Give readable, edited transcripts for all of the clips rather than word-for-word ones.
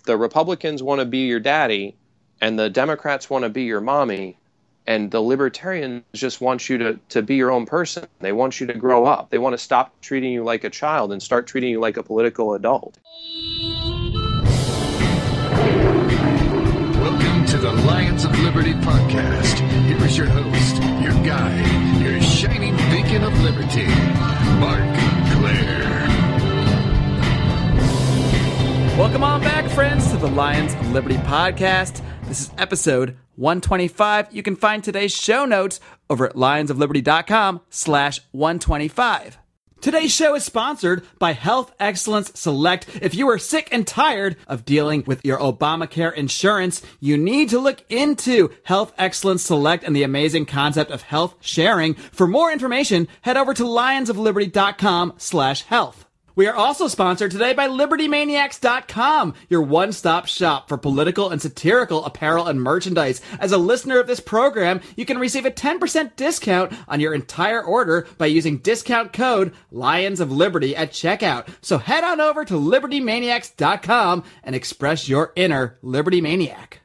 the Republicans want to be your daddy and the Democrats want to be your mommy, and the Libertarians just want you to be your own person. They want you to grow up. They want to stop treating you like a child and start treating you like a political adult. Welcome to the Lions of Liberty podcast. Here is your host, your guide, your shining beacon of liberty, Marc Clair. Welcome on back, friends, to the Lions of Liberty podcast. This is episode 125. You can find today's show notes over at lionsofliberty.com/125. Today's show is sponsored by Health Excellence Select. If you are sick and tired of dealing with your Obamacare insurance, you need to look into Health Excellence Select and the amazing concept of health sharing. For more information, head over to lionsofliberty.com/health. We are also sponsored today by LibertyManiacs.com, your one-stop shop for political and satirical apparel and merchandise. As a listener of this program, you can receive a 10% discount on your entire order by using discount code Lions of Liberty at checkout. So head on over to LibertyManiacs.com and express your inner Liberty Maniac.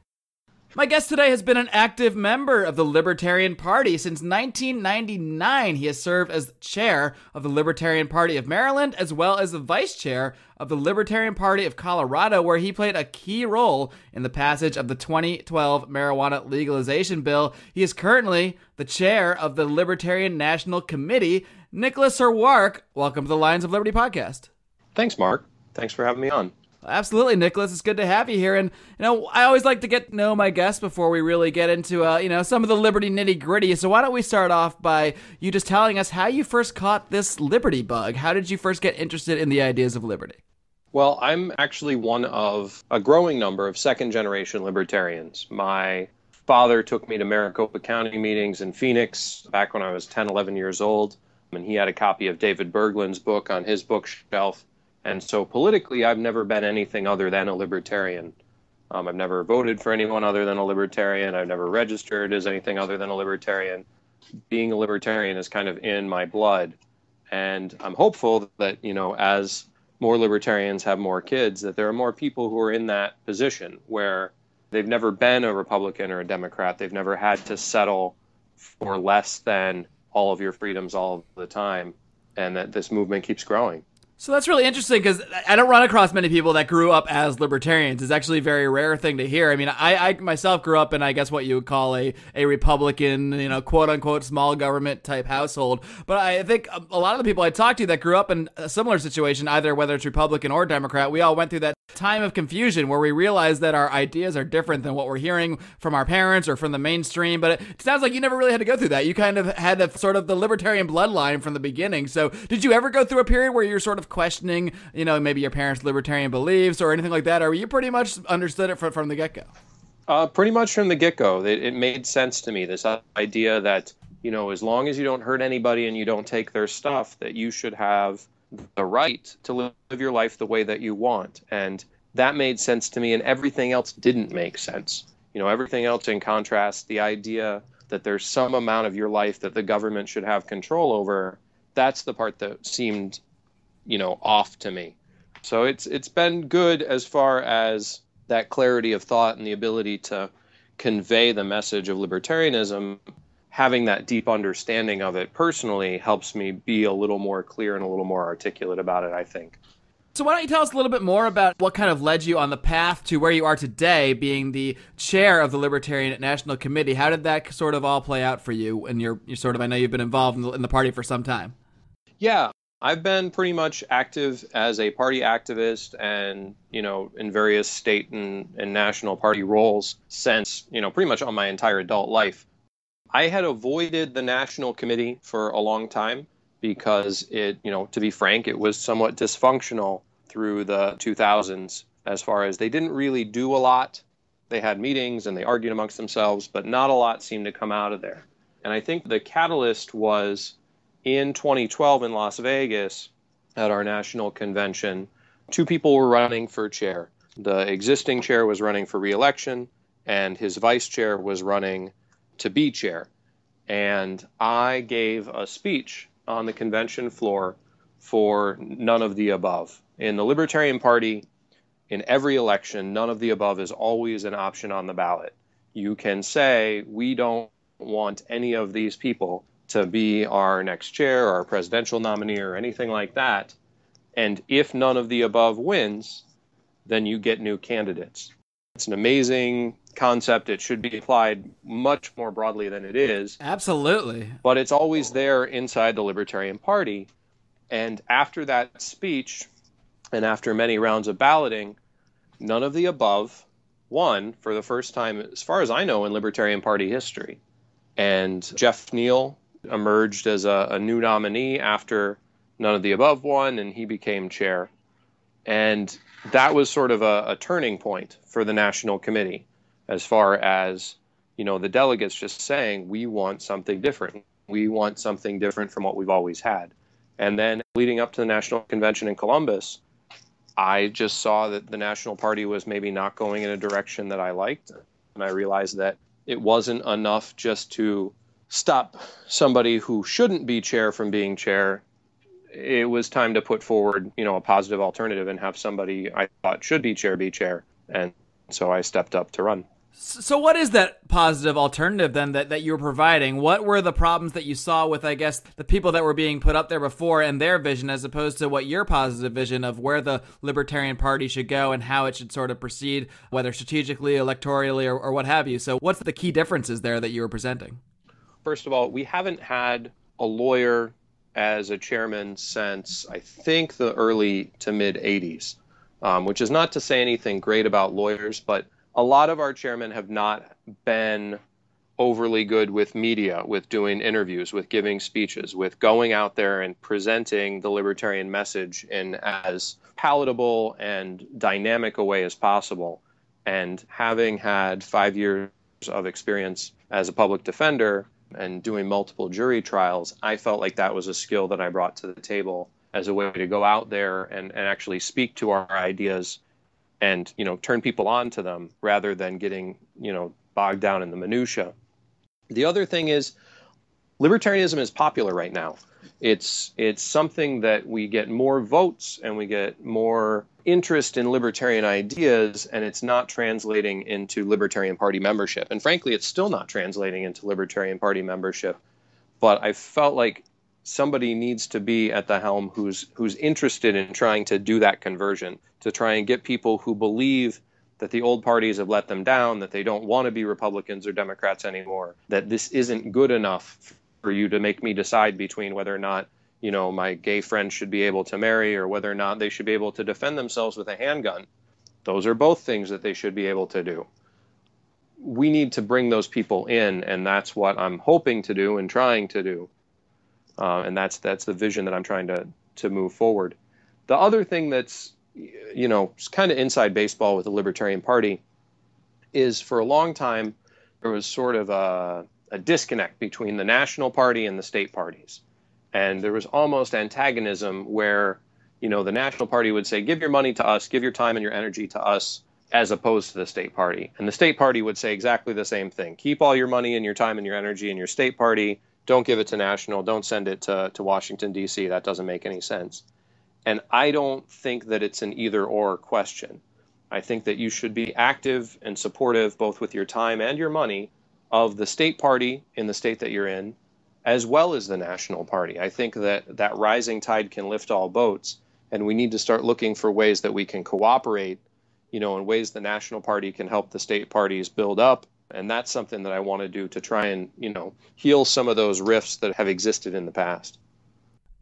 My guest today has been an active member of the Libertarian Party since 1999. He has served as chair of the Libertarian Party of Maryland, as well as the vice chair of the Libertarian Party of Colorado, where he played a key role in the passage of the 2012 marijuana legalization bill. He is currently the chair of the Libertarian National Committee. Nicholas Sarwark, welcome to the Lions of Liberty podcast. Thanks, Mark. Thanks for having me on. Absolutely, Nicholas. It's good to have you here. And, I always like to get to know my guests before we really get into, some of the Liberty nitty-gritty. So why don't we start off by you just telling us how you first caught this Liberty bug? How did you first get interested in the ideas of liberty? Well, I'm actually one of a growing number of second-generation libertarians. My father took me to Maricopa County meetings in Phoenix back when I was 10, 11 years old, and he had a copy of David Bergland's book on his bookshelf. And so politically, I've never been anything other than a libertarian. I've never voted for anyone other than a libertarian. I've never registered as anything other than a libertarian. Being a libertarian is kind of in my blood. And I'm hopeful that, as more libertarians have more kids, that there are more people who are in that position where they've never been a Republican or a Democrat. They've never had to settle for less than all of your freedoms all the time, and that this movement keeps growing. So that's really interesting because I don't run across many people that grew up as libertarians. It's actually a very rare thing to hear. I mean, I myself grew up in, I guess, what you would call a Republican, quote unquote, small government type household. But I think a lot of the people I talked to that grew up in a similar situation, either whether it's Republican or Democrat, we all went through that time of confusion where we realized that our ideas are different than what we're hearing from our parents or from the mainstream. But it sounds like you never really had to go through that. You kind of had the sort of the libertarian bloodline from the beginning. So did you ever go through a period where you're sort of questioning, maybe your parents' libertarian beliefs or anything like that? Or you pretty much understood it from the get-go? Pretty much from the get-go. It made sense to me, this idea that, as long as you don't hurt anybody and you don't take their stuff, that you should have the right to live your life the way that you want. And that made sense to me, and everything else didn't make sense. Everything else in contrast, the idea that there's some amount of your life that the government should have control over, that's the part that seemed off to me. So it's been good as far as that clarity of thought and the ability to convey the message of libertarianism. Having that deep understanding of it personally helps me be a little more clear and a little more articulate about it, I think. So why don't you tell us a little bit more about what kind of led you on the path to where you are today, being the chair of the Libertarian National Committee? How did that sort of all play out for you? And you're sort of, I know you've been involved in the party for some time. Yeah. I've been pretty much active as a party activist and, in various state and national party roles since, pretty much all my entire adult life. I had avoided the National Committee for a long time because it, to be frank, it was somewhat dysfunctional through the 2000s as far as they didn't really do a lot. They had meetings and they argued amongst themselves, but not a lot seemed to come out of there. And I think the catalyst was in 2012 in Las Vegas at our national convention, two people were running for chair. The existing chair was running for re-election, and his vice chair was running to be chair. And I gave a speech on the convention floor for none of the above. In the Libertarian Party, in every election, none of the above is always an option on the ballot. You can say, we don't want any of these people to be our next chair or our presidential nominee or anything like that. And if none of the above wins, then you get new candidates. It's an amazing concept. It should be applied much more broadly than it is. Absolutely. But it's always there inside the Libertarian Party. And after that speech, and after many rounds of balloting, none of the above won for the first time, as far as I know, in Libertarian Party history. And Jeff Neal emerged as a new nominee after none of the above won, and he became chair. And that was sort of a turning point for the National Committee, as far as, the delegates just saying, we want something different. We want something different from what we've always had. And then leading up to the National Convention in Columbus, I just saw that the National Party was maybe not going in a direction that I liked. And I realized that it wasn't enough just to stop somebody who shouldn't be chair from being chair. It was time to put forward, a positive alternative and have somebody I thought should be chair. And so I stepped up to run. So what is that positive alternative then that you were providing? What were the problems that you saw with, I guess, the people that were being put up there before and their vision, as opposed to what your positive vision of where the Libertarian Party should go and how it should sort of proceed, whether strategically, electorally, or what have you? So what's the key differences there that you were presenting? First of all, we haven't had a lawyer as a chairman since, I think, the early to mid 80s, which is not to say anything great about lawyers, but a lot of our chairmen have not been overly good with media, with doing interviews, with giving speeches, with going out there and presenting the libertarian message in as palatable and dynamic a way as possible. And having had 5 years of experience as a public defender and doing multiple jury trials, I felt like that was a skill that I brought to the table as a way to go out there and actually speak to our ideas and, turn people on to them rather than getting, bogged down in the minutia. The other thing is libertarianism is popular right now. It's something that we get more votes and we get more interest in libertarian ideas, and it's not translating into Libertarian Party membership. And frankly, it's still not translating into Libertarian Party membership. But I felt like somebody needs to be at the helm who's interested in trying to do that conversion, to try and get people who believe that the old parties have let them down, that they don't want to be Republicans or Democrats anymore, that this isn't good enough for you to make me decide between whether or not, my gay friend should be able to marry or whether or not they should be able to defend themselves with a handgun. Those are both things that they should be able to do. We need to bring those people in, and that's what I'm hoping to do and trying to do. And that's the vision that I'm trying to move forward. The other thing that's, kind of inside baseball with the Libertarian Party is for a long time, there was sort of a disconnect between the national party and the state parties. And there was almost antagonism where, the national party would say, give your money to us, give your time and your energy to us, as opposed to the state party. And the state party would say exactly the same thing. Keep all your money and your time and your energy in your state party. Don't give it to national. Don't send it to Washington, D.C. That doesn't make any sense. And I don't think that it's an either or question. I think that you should be active and supportive, both with your time and your money, of the state party in the state that you're in, as well as the national party. I think that rising tide can lift all boats, and we need to start looking for ways that we can cooperate, in ways the national party can help the state parties build up. And that's something that I want to do to try and, heal some of those rifts that have existed in the past.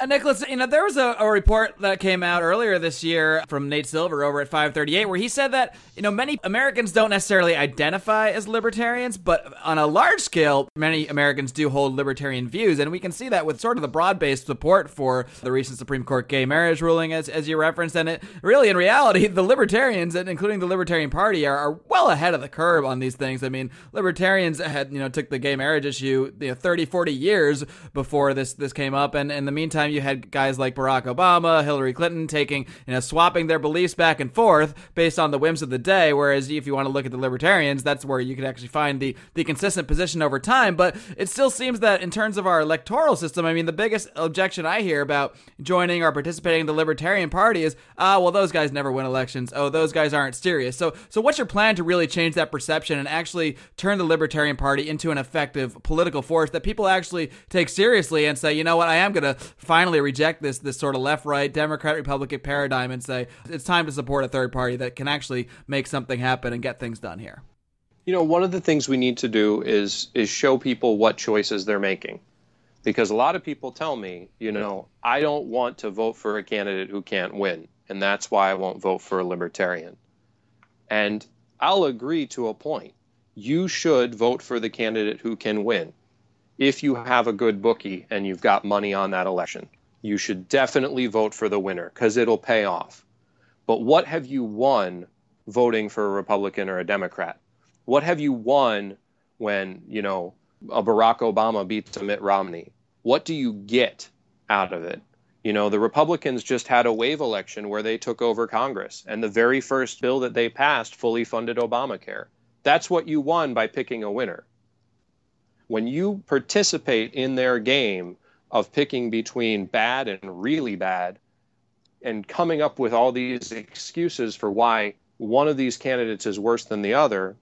Nicholas, there was a report that came out earlier this year from Nate Silver over at 538 where he said that, many Americans don't necessarily identify as libertarians, but on a large scale, many Americans do hold libertarian views. And we can see that with sort of the broad-based support for the recent Supreme Court gay marriage ruling, as you referenced. And it really, in reality, the libertarians, and including the Libertarian Party, are well ahead of the curve on these things. I mean, libertarians had, took the gay marriage issue 30, 40 years before this came up. And in the meantime, time you had guys like Barack Obama, Hillary Clinton taking, swapping their beliefs back and forth based on the whims of the day. Whereas if you want to look at the libertarians, that's where you could actually find the consistent position over time. But it still seems that in terms of our electoral system, I mean, the biggest objection I hear about joining or participating in the Libertarian Party is, well, those guys never win elections. Oh, those guys aren't serious. So what's your plan to really change that perception and actually turn the Libertarian Party into an effective political force that people actually take seriously and say, you know what, I am going to finally reject this sort of left-right Democrat-Republican paradigm and say it's time to support a third party that can actually make something happen and get things done here? One of the things we need to do is show people what choices they're making. Because a lot of people tell me, I don't want to vote for a candidate who can't win, and that's why I won't vote for a libertarian. And I'll agree to a point. You should vote for the candidate who can win. If you have a good bookie and you've got money on that election, you should definitely vote for the winner because it'll pay off. But what have you won voting for a Republican or a Democrat? What have you won when, a Barack Obama beats a Mitt Romney? What do you get out of it? The Republicans just had a wave election where they took over Congress, and the very first bill that they passed fully funded Obamacare. That's what you won by picking a winner. When you participate in their game of picking between bad and really bad and coming up with all these excuses for why one of these candidates is worse than the other,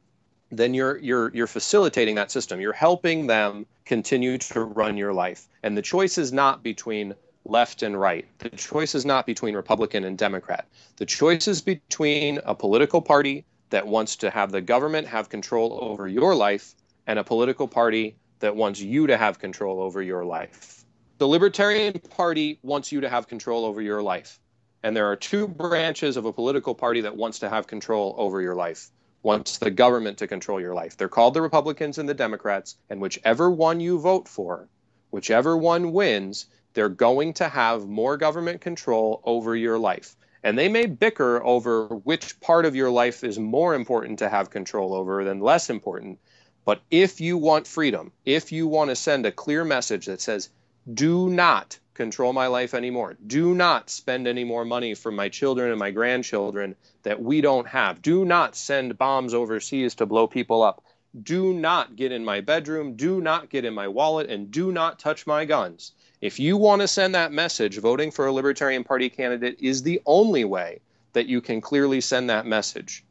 then you're facilitating that system. You're helping them continue to run your life. And the choice is not between left and right. The choice is not between Republican and Democrat. The choice is between a political party that wants to have the government have control over your life and a political party that wants you to have control over your life. The Libertarian Party wants you to have control over your life. And there are two branches of a political party that wants to have control over your life. Wants the government to control your life. They're called the Republicans and the Democrats, and whichever one you vote for, whichever one wins, they're going to have more government control over your life. And they may bicker over which part of your life is more important to have control over than less important. But if you want freedom, if you want to send a clear message that says, do not control my life anymore. Do not spend any more money for my children and my grandchildren that we don't have. Do not send bombs overseas to blow people up. Do not get in my bedroom. Do not get in my wallet, and do not touch my guns. If you want to send that message, voting for a Libertarian Party candidate is the only way that you can clearly send that message.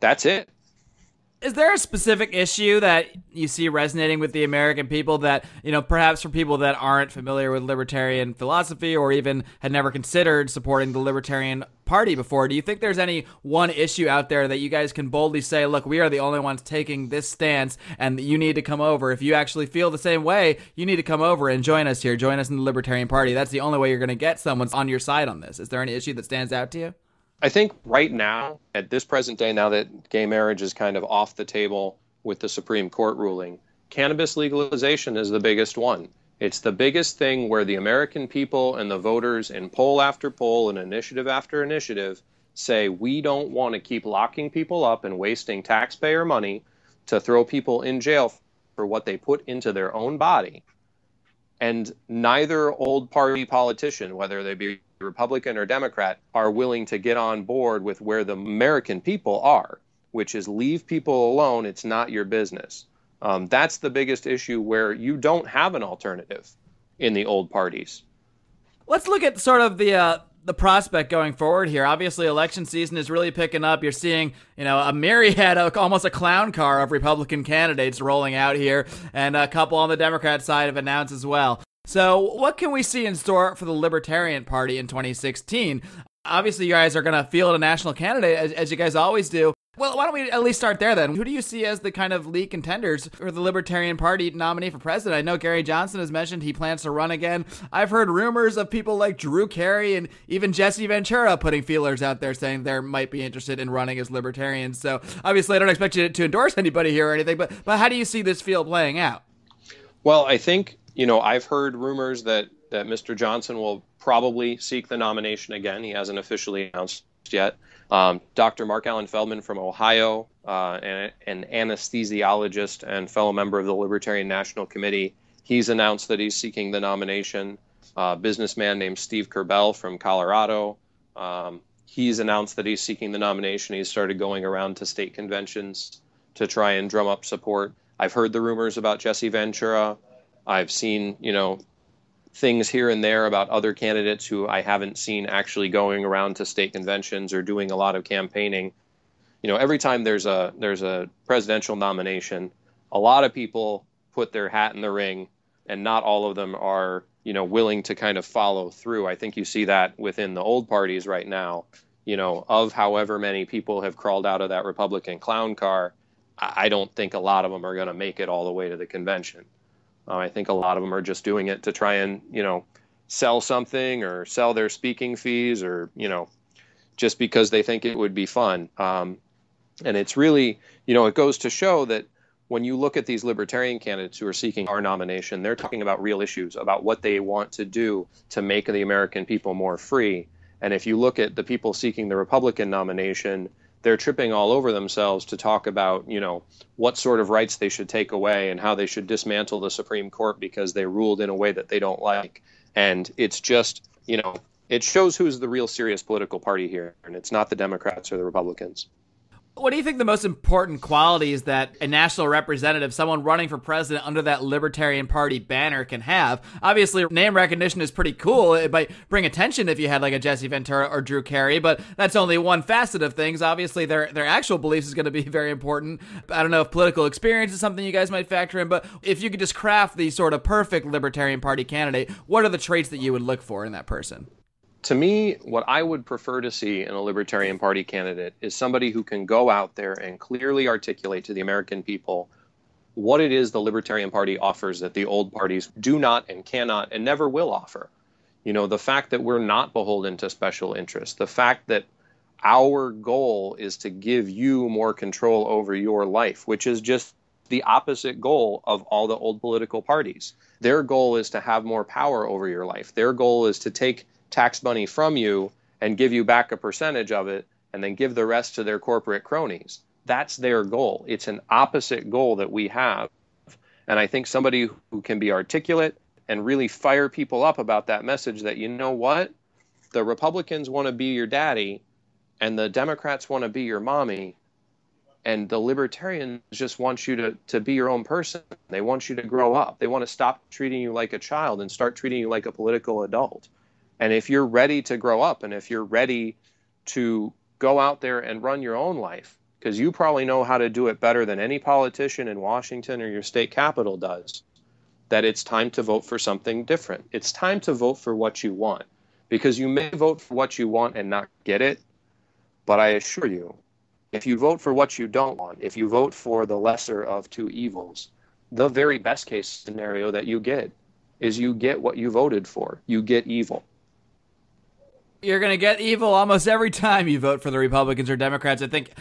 That's it. Is there a specific issue that you see resonating with the American people that, perhaps for people that aren't familiar with libertarian philosophy or even had never considered supporting the Libertarian Party before, do you think there's any one issue out there that you guys can boldly say, look, we are the only ones taking this stance and you need to come over? If you actually feel the same way, you need to come over and join us here. Join us in the Libertarian Party. That's the only way you're going to get someone on your side on this. Is there any issue that stands out to you? I think right now, at this present day, now that gay marriage is kind of off the table with the Supreme Court ruling, cannabis legalization is the biggest one. It's the biggest thing where the American people and the voters in poll after poll and initiative after initiative say we don't want to keep locking people up and wasting taxpayer money to throw people in jail for what they put into their own body. And neither old party politician, whether they be Republican or Democrat, are willing to get on board with where the American people are, which is leave people alone. It's not your business. That's the biggest issue where you don't have an alternative in the old parties. Let's look at sort of the prospect going forward here. Obviously, election season is really picking up. You're seeing, a myriad, almost a clown car of Republican candidates rolling out here, and a couple on the Democrat side have announced as well. So what can we see in store for the Libertarian Party in 2016? Obviously, you guys are going to field a national candidate, as you guys always do. Well, why don't we at least start there then? Who do you see as the kind of lead contenders for the Libertarian Party nominee for president? I know Gary Johnson has mentioned he plans to run again. I've heard rumors of people like Drew Carey and even Jesse Ventura putting feelers out there saying they might be interested in running as Libertarians. So obviously, I don't expect you to endorse anybody here or anything, but how do you see this field playing out? Well, I think, I've heard rumors that Mr. Johnson will probably seek the nomination again. He hasn't officially announced yet. Dr. Mark Allen Feldman from Ohio, an anesthesiologist and fellow member of the Libertarian National Committee, he's announced that he's seeking the nomination. a businessman named Steve Kerbell from Colorado. He's announced that he's seeking the nomination. He's started going around to state conventions to try and drum up support. I've heard the rumors about Jesse Ventura. I've seen, things here and there about other candidates who I haven't seen actually going around to state conventions or doing a lot of campaigning. Every time there's a presidential nomination, a lot of people put their hat in the ring, and not all of them are, willing to kind of follow through. I think you see that within the old parties right now, of however many people have crawled out of that Republican clown car. I don't think a lot of them are going to make it all the way to the convention. I think a lot of them are just doing it to try and, sell something or sell their speaking fees or, just because they think it would be fun. And it's really, it goes to show that when you look at these libertarian candidates who are seeking our nomination, they're talking about real issues, about what they want to do to make the American people more free. And if you look at the people seeking the Republican nomination, they're tripping all over themselves to talk about, what sort of rights they should take away and how they should dismantle the Supreme Court because they ruled in a way that they don't like. And it's just, it shows who's the real serious political party here. And it's not the Democrats or the Republicans. What do you think the most important qualities that a national representative, someone running for president under that Libertarian Party banner, can have? Obviously, name recognition is pretty cool. It might bring attention if you had like a Jesse Ventura or Drew Carey, but that's only one facet of things. Obviously, their actual beliefs is going to be very important. I don't know if political experience is something you guys might factor in, but if you could just craft the sort of perfect Libertarian Party candidate, what are the traits that you would look for in that person? To me, what I would prefer to see in a Libertarian Party candidate is somebody who can go out there and clearly articulate to the American people what it is the Libertarian Party offers that the old parties do not and cannot and never will offer. The fact that we're not beholden to special interests, the fact that our goal is to give you more control over your life, which is just the opposite goal of all the old political parties. Their goal is to have more power over your life. Their goal is to take tax money from you and give you back a percentage of it and then give the rest to their corporate cronies. That's their goal. It's an opposite goal that we have. And I think somebody who can be articulate and really fire people up about that message that, the Republicans want to be your daddy and the Democrats want to be your mommy, and the Libertarians just want you to be your own person. They want you to grow up. They want to stop treating you like a child and start treating you like a political adult. And if you're ready to grow up and if you're ready to go out there and run your own life, because you probably know how to do it better than any politician in Washington or your state capital does, that it's time to vote for something different. It's time to vote for what you want, because you may vote for what you want and not get it. But I assure you, if you vote for what you don't want, if you vote for the lesser of two evils, the very best case scenario that you get is you get what you voted for. You get evil. You're going to get evil almost every time you vote for the Republicans or Democrats. I think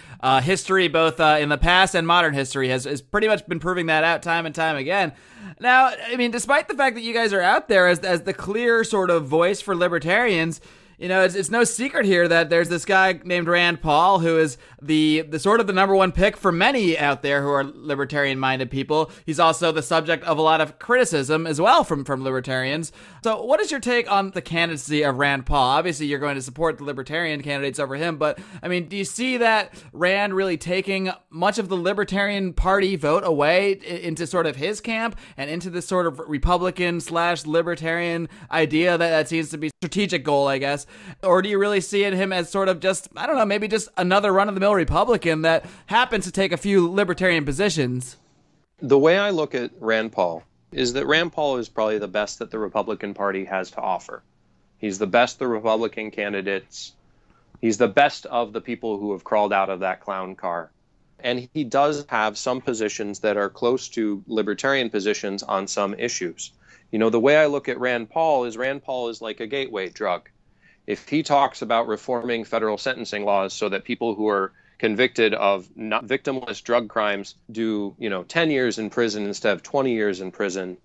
history, both in the past and modern history, has pretty much been proving that out time and time again. Now, despite the fact that you guys are out there as the clear sort of voice for libertarians, it's no secret here that there's this guy named Rand Paul who is the sort of the number one pick for many out there who are libertarian-minded people. He's also the subject of a lot of criticism as well from libertarians. So what is your take on the candidacy of Rand Paul? Obviously, you're going to support the libertarian candidates over him, but, do you see that Rand really taking much of the Libertarian Party vote away into sort of his camp and into this sort of Republican/libertarian idea that seems to be a strategic goal, I guess? Or do you really see him as sort of just, maybe just another run-of-the-mill Republican that happens to take a few libertarian positions? The way I look at Rand Paul is that Rand Paul is probably the best that the Republican Party has to offer. He's the best the Republican candidates. He's the best of the people who have crawled out of that clown car. And he does have some positions that are close to libertarian positions on some issues. The way I look at Rand Paul is like a gateway drug. If he talks about reforming federal sentencing laws so that people who are convicted of not victimless drug crimes do, 10 years in prison instead of 20 years in prison,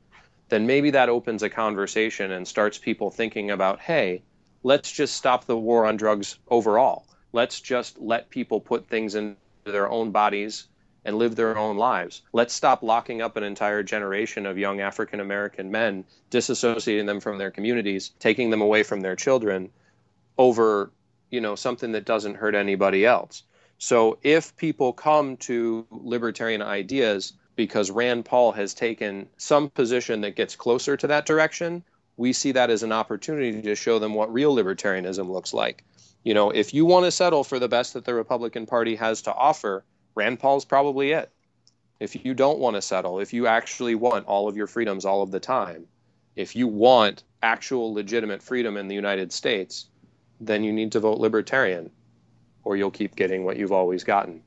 then maybe that opens a conversation and starts people thinking about, hey, let's just stop the war on drugs overall. Let's just let people put things into their own bodies and live their own lives. Let's stop locking up an entire generation of young African American men, disassociating them from their communities, taking them away from their children over, something that doesn't hurt anybody else. So if people come to libertarian ideas because Rand Paul has taken some position that gets closer to that direction, we see that as an opportunity to show them what real libertarianism looks like. If you want to settle for the best that the Republican Party has to offer, Rand Paul's probably it. If you don't want to settle, if you actually want all of your freedoms all of the time, if you want actual legitimate freedom in the United States, then you need to vote libertarian, or you'll keep getting what you've always gotten.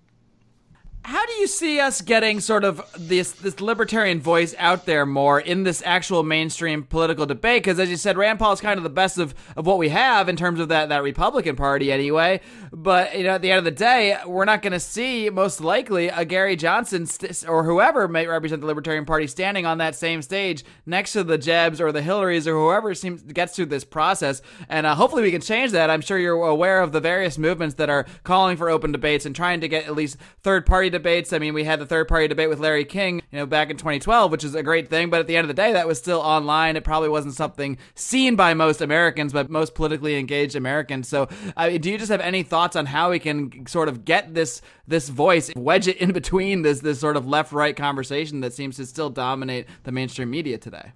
How do you see us getting sort of this libertarian voice out there more in this actual mainstream political debate? Because as you said, Rand Paul is kind of the best of what we have in terms of that Republican Party anyway. But at the end of the day, we're not going to see, most likely, a Gary Johnson or whoever may represent the Libertarian Party standing on that same stage next to the Jebs or the Hillarys or whoever gets through this process. And hopefully we can change that. I'm sure you're aware of the various movements that are calling for open debates and trying to get at least third-party debates. I mean, we had the third-party debate with Larry King, back in 2012, which is a great thing. But at the end of the day, that was still online. It probably wasn't something seen by most Americans, but most politically engaged Americans. So do you just have any thoughts on how we can sort of get this voice, wedge it in between this sort of left-right conversation that seems to still dominate the mainstream media today?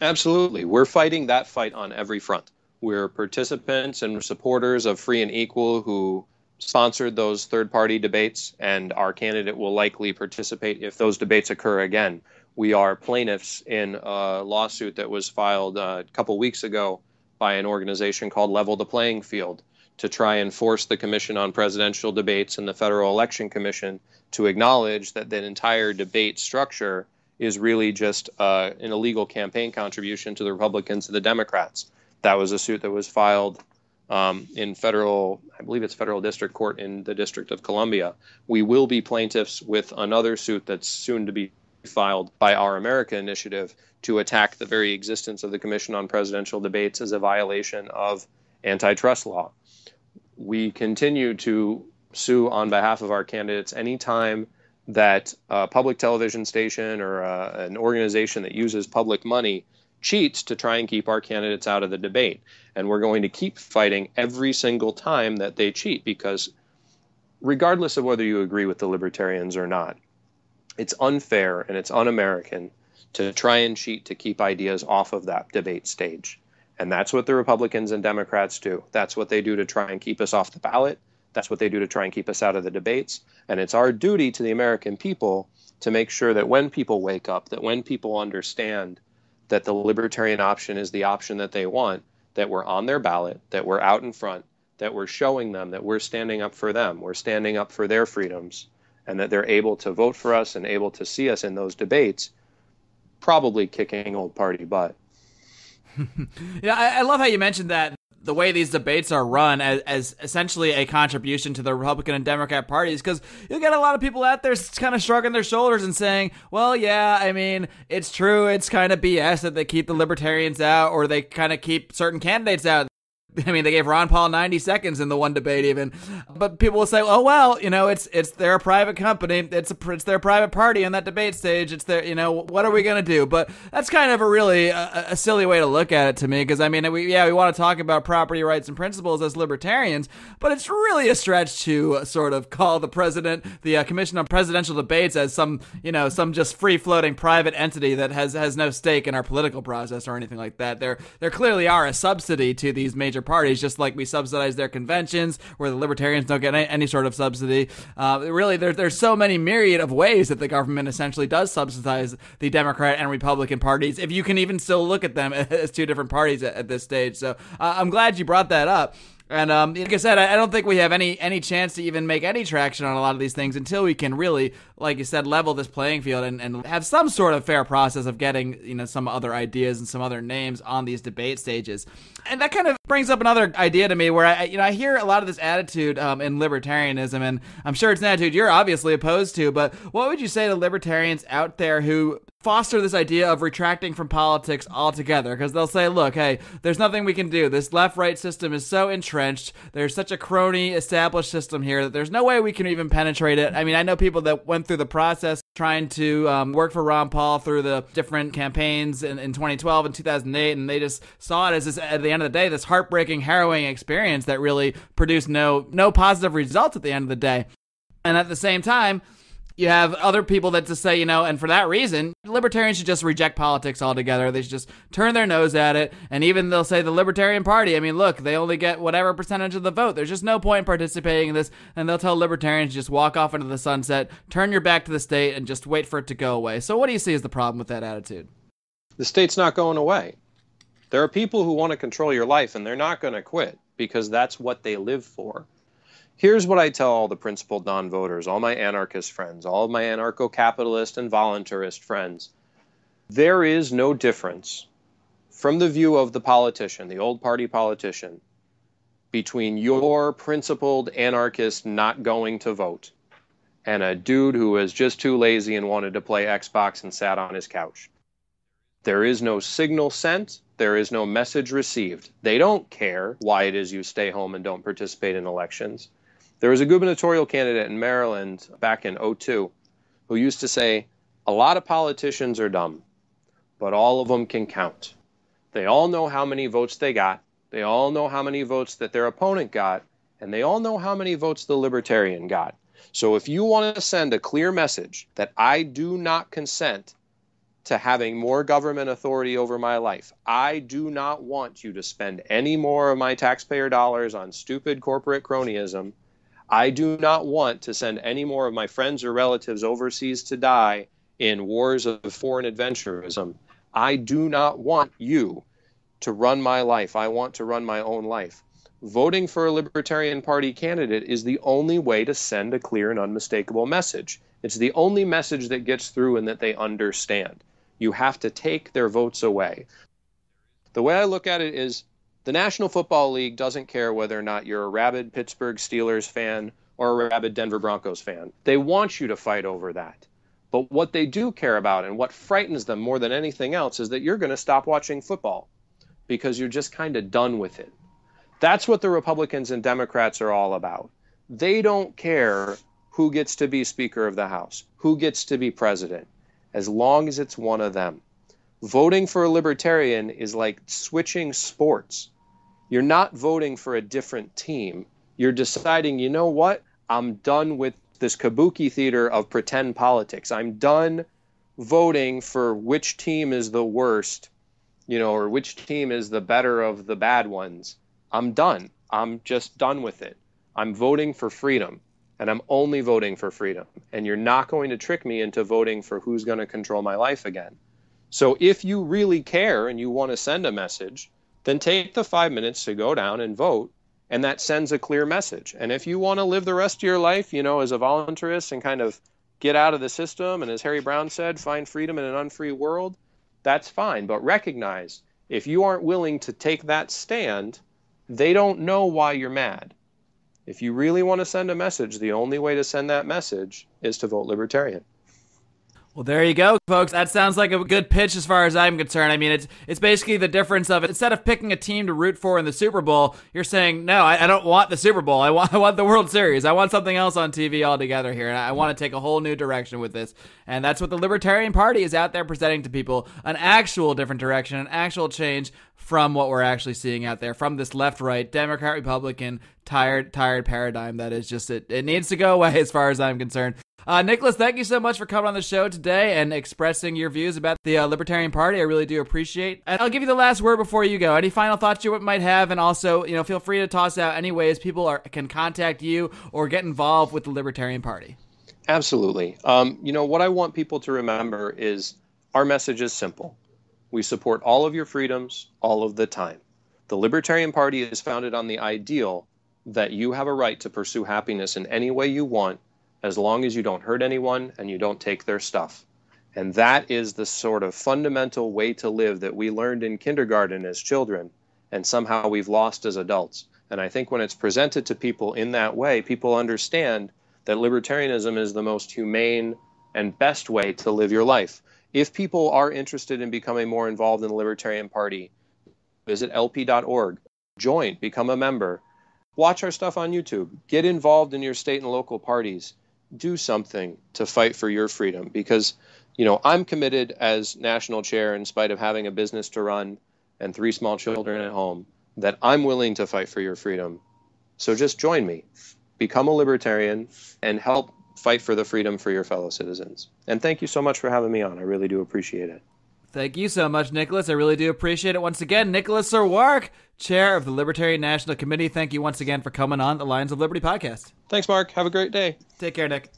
Absolutely. We're fighting that fight on every front. We're participants and supporters of Free and Equal, who sponsored those third-party debates, and our candidate will likely participate if those debates occur again. We are plaintiffs in a lawsuit that was filed a couple weeks ago by an organization called Level the Playing Field to try and force the Commission on Presidential Debates and the Federal Election Commission to acknowledge that that entire debate structure is really just an illegal campaign contribution to the Republicans and the Democrats. That was a suit that was filed in federal district court in the District of Columbia. We will be plaintiffs with another suit that's soon to be filed by Our America Initiative to attack the very existence of the Commission on Presidential Debates as a violation of antitrust law. We continue to sue on behalf of our candidates anytime that a public television station or an organization that uses public money cheats to try and keep our candidates out of the debate. And we're going to keep fighting every single time that they cheat, because regardless of whether you agree with the libertarians or not, it's unfair and it's un-American to try and cheat to keep ideas off of that debate stage. And that's what the Republicans and Democrats do. That's what they do to try and keep us off the ballot. That's what they do to try and keep us out of the debates. And it's our duty to the American people to make sure that when people wake up, that when people understand that the libertarian option is the option that they want, that we're on their ballot, that we're out in front, that we're showing them that we're standing up for them, we're standing up for their freedoms, and that they're able to vote for us and able to see us in those debates, probably kicking old party butt. Yeah, I love how you mentioned that the way these debates are run as essentially a contribution to the Republican and Democrat parties, because you'll get a lot of people out there kind of shrugging their shoulders and saying, well, yeah, I mean, it's true, it's kind of BS that they keep the libertarians out, or they kind of keep certain candidates out. I mean, they gave Ron Paul 90 seconds in the one debate even. But people will say, oh, well, they're a private company. It's their private party on that debate stage. It's their, what are we going to do? But that's kind of a really a silly way to look at it to me, because, I mean, we want to talk about property rights and principles as libertarians, but it's really a stretch to sort of call the Commission on Presidential Debates as some just free-floating private entity that has no stake in our political process or anything like that. There clearly are a subsidy to these major parties, just like we subsidize their conventions, where the libertarians don't get any sort of subsidy. Really, there's so many myriad of ways that the government essentially does subsidize the Democrat and Republican parties, if you can even still look at them as two different parties at this stage. So I'm glad you brought that up. And like I said, I don't think we have any chance to even make any traction on a lot of these things until we can really, like you said, level this playing field and have some sort of fair process of getting, some other ideas and some other names on these debate stages. And that kind of brings up another idea to me where I hear a lot of this attitude in libertarianism, and I'm sure it's an attitude you're obviously opposed to, but what would you say to libertarians out there who foster this idea of retracting from politics altogether, because they'll say, look, hey, there's nothing we can do. This left-right system is so entrenched. There's such a crony established system here that there's no way we can even penetrate it. I mean, I know people that went through the process trying to work for Ron Paul through the different campaigns in 2012 and 2008, and they just saw it as this, at the end of the day, this heartbreaking, harrowing experience that really produced no positive results at the end of the day. And at the same time, you have other people that just say, and for that reason, libertarians should just reject politics altogether. They should just turn their nose at it. And even they'll say the Libertarian Party, I mean, look, they only get whatever percentage of the vote. There's just no point in participating in this. And they'll tell libertarians to just walk off into the sunset, turn your back to the state, and just wait for it to go away. So what do you see as the problem with that attitude? The state's not going away. There are people who want to control your life, and they're not going to quit because that's what they live for. Here's what I tell all the principled non-voters, all my anarchist friends, all of my anarcho-capitalist and voluntarist friends. There is no difference from the view of the politician, the old party politician, between your principled anarchist not going to vote and a dude who was just too lazy and wanted to play Xbox and sat on his couch. There is no signal sent. There is no message received. They don't care why it is you stay home and don't participate in elections. There was a gubernatorial candidate in Maryland back in 2002 who used to say, a lot of politicians are dumb, but all of them can count. They all know how many votes they got. They all know how many votes that their opponent got, and they all know how many votes the libertarian got. So if you want to send a clear message that I do not consent to having more government authority over my life, I do not want you to spend any more of my taxpayer dollars on stupid corporate cronyism, I do not want to send any more of my friends or relatives overseas to die in wars of foreign adventurism. I do not want you to run my life. I want to run my own life. Voting for a Libertarian Party candidate is the only way to send a clear and unmistakable message. It's the only message that gets through and that they understand. You have to take their votes away. The way I look at it is, the National Football League doesn't care whether or not you're a rabid Pittsburgh Steelers fan or a rabid Denver Broncos fan. They want you to fight over that. But what they do care about and what frightens them more than anything else is that you're going to stop watching football because you're just kind of done with it. That's what the Republicans and Democrats are all about. They don't care who gets to be Speaker of the House, who gets to be president, as long as it's one of them. Voting for a libertarian is like switching sports. You're not voting for a different team. You're deciding, you know what? I'm done with this kabuki theater of pretend politics. I'm done voting for which team is the worst, or which team is the better of the bad ones. I'm done. I'm just done with it. I'm voting for freedom, and I'm only voting for freedom. And you're not going to trick me into voting for who's going to control my life again. So if you really care and you want to send a message, then take the 5 minutes to go down and vote, and that sends a clear message. And if you want to live the rest of your life, as a voluntarist and kind of get out of the system, and as Harry Brown said, find freedom in an unfree world, that's fine. But recognize, if you aren't willing to take that stand, they don't know why you're mad. If you really want to send a message, the only way to send that message is to vote Libertarian. Well, there you go, folks. That sounds like a good pitch as far as I'm concerned. I mean, it's basically the difference of, instead of picking a team to root for in the Super Bowl, you're saying, no, I don't want the Super Bowl. I want the World Series. I want something else on TV altogether here, and I want to take a whole new direction with this. And that's what the Libertarian Party is out there presenting to people, an actual different direction, an actual change from what we're actually seeing out there, from this left-right, Democrat-Republican, tired paradigm that is just, it needs to go away as far as I'm concerned. Nicholas, thank you so much for coming on the show today and expressing your views about the Libertarian Party. I really do appreciate. And I'll give you the last word before you go. Any final thoughts you might have? And also, feel free to toss out any ways people can contact you or get involved with the Libertarian Party. Absolutely. What I want people to remember is our message is simple. We support all of your freedoms all of the time. The Libertarian Party is founded on the ideal that you have a right to pursue happiness in any way you want, as long as you don't hurt anyone and you don't take their stuff. And that is the sort of fundamental way to live that we learned in kindergarten as children, and somehow we've lost as adults. And I think when it's presented to people in that way, people understand that libertarianism is the most humane and best way to live your life. If people are interested in becoming more involved in the Libertarian Party, visit lp.org, join, become a member, watch our stuff on YouTube, get involved in your state and local parties, do something to fight for your freedom. Because, I'm committed as national chair, in spite of having a business to run and 3 small children at home, that I'm willing to fight for your freedom. So just join me, become a libertarian, and help fight for the freedom for your fellow citizens. And thank you so much for having me on. I really do appreciate it. Thank you so much, Nicholas. I really do appreciate it. Once again, Nicholas Sarwark, Chair of the Libertarian National Committee. Thank you once again for coming on the Lions of Liberty podcast. Thanks, Mark. Have a great day. Take care, Nick.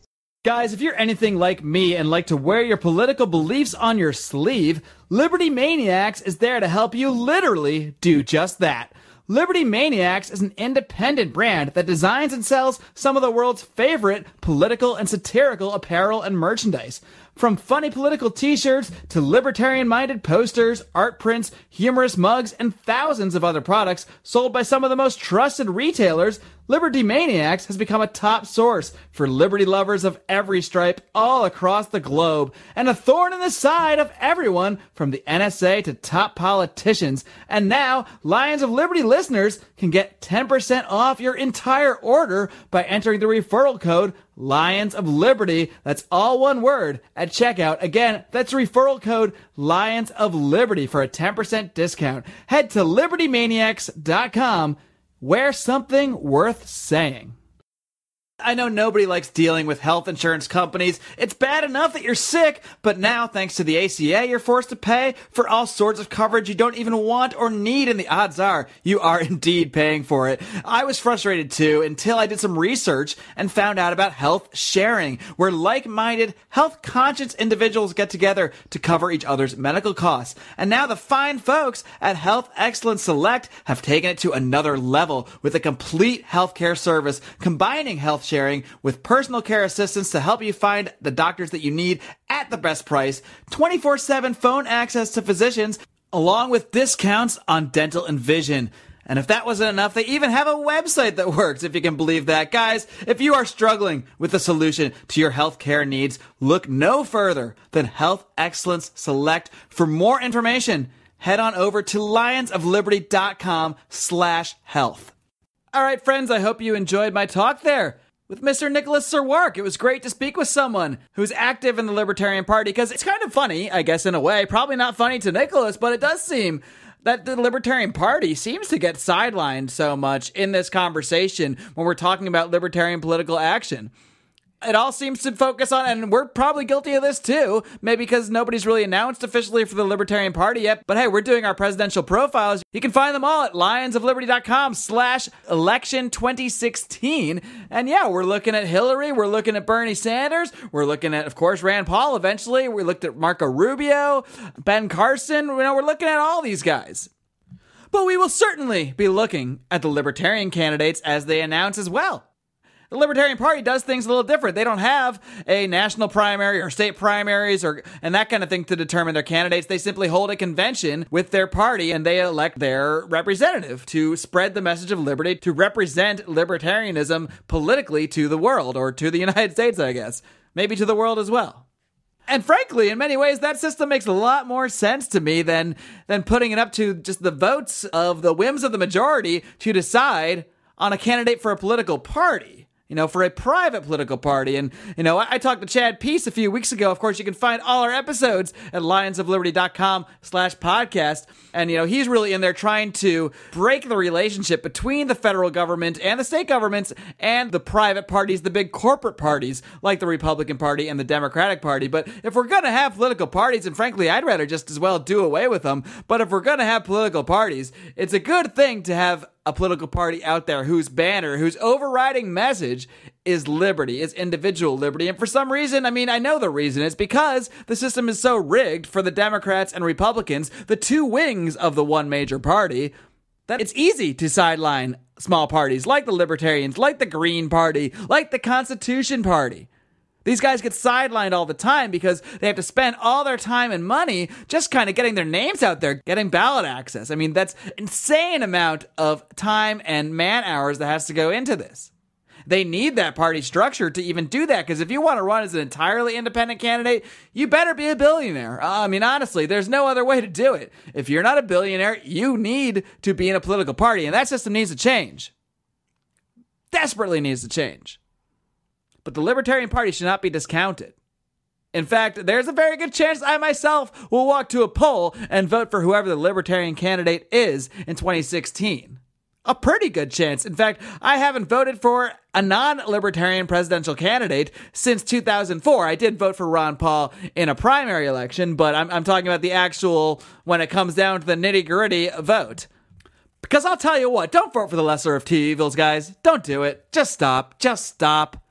Guys, if you're anything like me and like to wear your political beliefs on your sleeve, Liberty Maniacs is there to help you literally do just that. Liberty Maniacs is an independent brand that designs and sells some of the world's favorite political and satirical apparel and merchandise. From funny political t-shirts to libertarian-minded posters, art prints, humorous mugs, and thousands of other products sold by some of the most trusted retailers, Liberty Maniacs has become a top source for liberty lovers of every stripe all across the globe, and a thorn in the side of everyone from the NSA to top politicians. And now, Lions of Liberty listeners can get 10% off your entire order by entering the referral code Lions of Liberty. That's all one word at checkout. Again, that's referral code Lions of Liberty for a 10% discount. Head to libertymaniacs.com. Wear something worth saying. I know nobody likes dealing with health insurance companies. It's bad enough that you're sick, but now, thanks to the ACA, you're forced to pay for all sorts of coverage you don't even want or need, and the odds are you are indeed paying for it. I was frustrated too until I did some research and found out about health sharing, where like-minded, health-conscious individuals get together to cover each other's medical costs. And now the fine folks at Health Excellence Select have taken it to another level with a complete healthcare service, combining health sharing with personal care assistance to help you find the doctors that you need at the best price, 24/7 phone access to physicians, along with discounts on dental and vision. And if that wasn't enough, they even have a website that works, if you can believe that. Guys, if you are struggling with a solution to your healthcare needs, look no further than Health Excellence Select. For more information, head on over to lionsofliberty.com/health. All right, friends, I hope you enjoyed my talk there with Mr. Nicholas Sarwark. It was great to speak with someone who's active in the Libertarian Party, because it's kind of funny, I guess, in a way. Probably not funny to Nicholas, but it does seem that the Libertarian Party seems to get sidelined so much in this conversation when we're talking about libertarian political action. It all seems to focus on, and we're probably guilty of this too, maybe because nobody's really announced officially for the Libertarian Party yet, but hey, we're doing our presidential profiles. You can find them all at lionsofliberty.com/election2016. And yeah, we're looking at Hillary, we're looking at Bernie Sanders, we're looking at, of course, Rand Paul eventually, we looked at Marco Rubio, Ben Carson, we're looking at all these guys. But we will certainly be looking at the Libertarian candidates as they announce as well. The Libertarian Party does things a little different. They don't have a national primary or state primaries and that kind of thing to determine their candidates. They simply hold a convention with their party and they elect their representative to spread the message of liberty, to represent libertarianism politically to the world, or to the United States, I guess. Maybe to the world as well. And frankly, in many ways, that system makes a lot more sense to me than putting it up to just the votes of the whims of the majority to decide on a candidate for a political party. For a private political party. And, I talked to Chad Peace a few weeks ago. Of course, you can find all our episodes at lionsofliberty.com/podcast. And, he's really in there trying to break the relationship between the federal government and the state governments and the private parties, the big corporate parties like the Republican Party and the Democratic Party. But if we're going to have political parties, and frankly, I'd rather just as well do away with them. But if we're going to have political parties, it's a good thing to have a political party out there whose banner, whose overriding message is liberty, is individual liberty. And for some reason, I know the reason is because the system is so rigged for the Democrats and Republicans, the two wings of the one major party, that it's easy to sideline small parties like the Libertarians, like the Green Party, like the Constitution Party. These guys get sidelined all the time because they have to spend all their time and money just kind of getting their names out there, getting ballot access. That's insane amount of time and man hours that has to go into this. They need that party structure to even do that, because if you want to run as an entirely independent candidate, you better be a billionaire. I mean, honestly, there's no other way to do it. If you're not a billionaire, you need to be in a political party, and that system needs to change. Desperately needs to change. But the Libertarian Party should not be discounted. In fact, there's a very good chance I myself will walk to a poll and vote for whoever the Libertarian candidate is in 2016. A pretty good chance. In fact, I haven't voted for a non-Libertarian presidential candidate since 2004. I did vote for Ron Paul in a primary election, but I'm talking about the actual, when it comes down to the nitty-gritty vote. Because I'll tell you what, don't vote for the lesser of two evils, guys. Don't do it. Just stop. Just stop.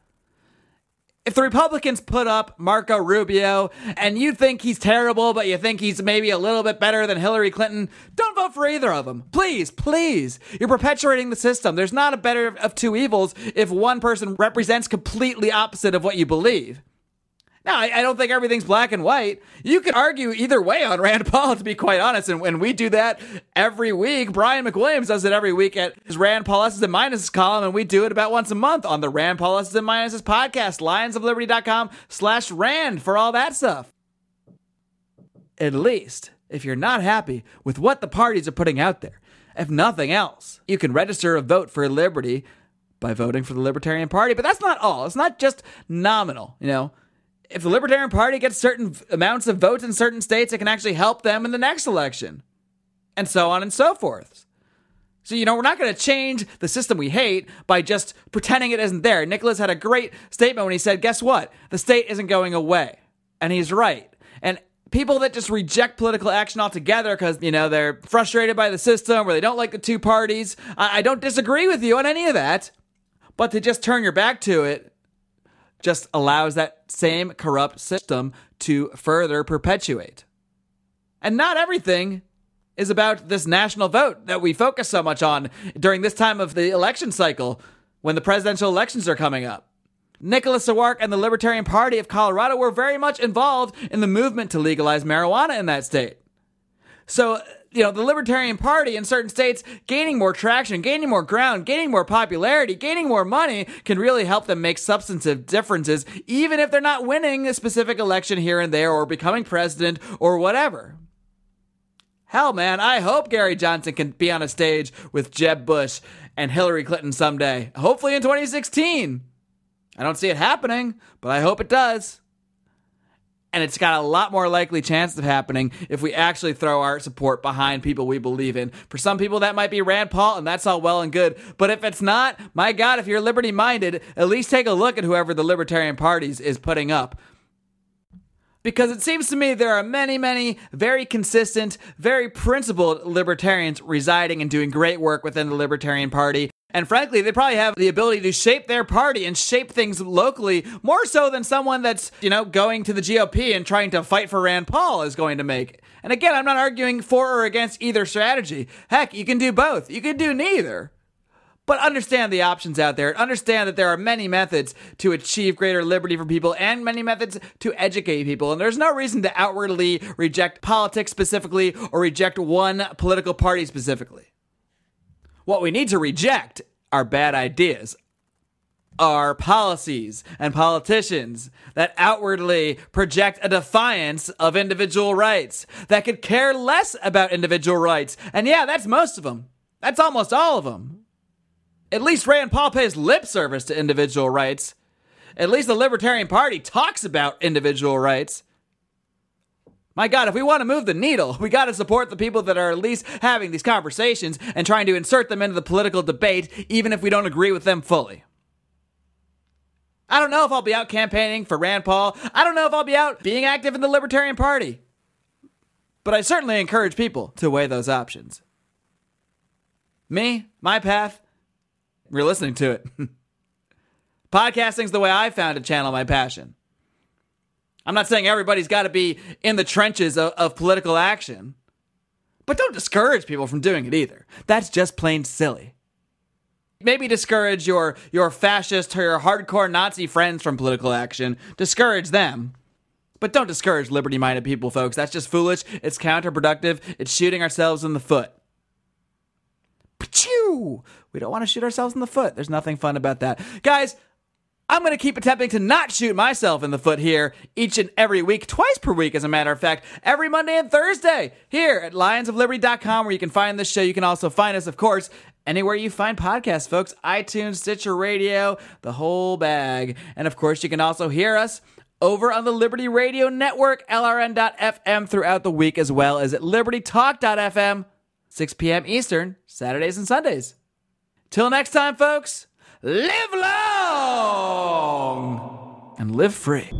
If the Republicans put up Marco Rubio and you think he's terrible, but you think he's maybe a little bit better than Hillary Clinton, don't vote for either of them. Please, please. You're perpetuating the system. There's not a better of two evils if one person represents completely opposite of what you believe. Now, I don't think everything's black and white. You could argue either way on Rand Paul, to be quite honest, and we do that every week. Brian McWilliams does it every week at his Rand Paul S's and Minuses column, and we do it about once a month on the Rand Paul S's and Minuses podcast, lionsofliberty.com/Rand for all that stuff. At least, if you're not happy with what the parties are putting out there, if nothing else, you can register a vote for liberty by voting for the Libertarian Party. But that's not all. It's not just nominal, you know. If the Libertarian Party gets certain amounts of votes in certain states, it can actually help them in the next election. And so on and so forth. So, we're not going to change the system we hate by just pretending it isn't there. Nicholas had a great statement when he said, guess what? The state isn't going away. And he's right. And people that just reject political action altogether because, they're frustrated by the system or they don't like the two parties, I don't disagree with you on any of that. But to just turn your back to it just allows that same corrupt system to further perpetuate. And not everything is about this national vote that we focus so much on during this time of the election cycle when the presidential elections are coming up. Nicholas Sawark and the Libertarian Party of Colorado were very much involved in the movement to legalize marijuana in that state. So, the Libertarian Party in certain states gaining more traction, gaining more ground, gaining more popularity, gaining more money can really help them make substantive differences, even if they're not winning a specific election here and there or becoming president or whatever. Hell, man, I hope Gary Johnson can be on a stage with Jeb Bush and Hillary Clinton someday. Hopefully in 2016. I don't see it happening, but I hope it does. And it's got a lot more likely chance of happening if we actually throw our support behind people we believe in. For some people, that might be Rand Paul, and that's all well and good. But if it's not, my God, if you're liberty-minded, at least take a look at whoever the Libertarian Party is putting up. Because it seems to me there are many, many very consistent, very principled libertarians residing and doing great work within the Libertarian Party. And frankly, they probably have the ability to shape their party and shape things locally more so than someone that's, going to the GOP and trying to fight for Rand Paul is going to make. And again, I'm not arguing for or against either strategy. Heck, you can do both. You can do neither. But understand the options out there. Understand that there are many methods to achieve greater liberty for people and many methods to educate people. And there's no reason to outwardly reject politics specifically or reject one political party specifically. What we need to reject are bad ideas, are policies and politicians that outwardly project a defiance of individual rights, that could care less about individual rights. And yeah, that's most of them. That's almost all of them. At least Rand Paul pays lip service to individual rights. At least the Libertarian Party talks about individual rights. My God, if we want to move the needle, we got to support the people that are at least having these conversations and trying to insert them into the political debate, even if we don't agree with them fully. I don't know if I'll be out campaigning for Rand Paul. I don't know if I'll be out being active in the Libertarian Party. But I certainly encourage people to weigh those options. Me, my path, you're listening to it. Podcasting's the way I found to channel my passion. I'm not saying everybody's got to be in the trenches of political action. But don't discourage people from doing it either. That's just plain silly. Maybe discourage your fascist or your hardcore Nazi friends from political action. Discourage them. But don't discourage liberty-minded people, folks. That's just foolish. It's counterproductive. It's shooting ourselves in the foot. Achoo! We don't want to shoot ourselves in the foot. There's nothing fun about that. Guys, I'm going to keep attempting to not shoot myself in the foot here each and every week, twice per week, as a matter of fact, every Monday and Thursday here at lionsofliberty.com, where you can find this show. You can also find us, of course, anywhere you find podcasts, folks. iTunes, Stitcher Radio, the whole bag. And, of course, you can also hear us over on the Liberty Radio Network, LRN.FM, throughout the week, as well as at libertytalk.fm, 6 p.m. Eastern, Saturdays and Sundays. Till next time, folks. Live long and live free.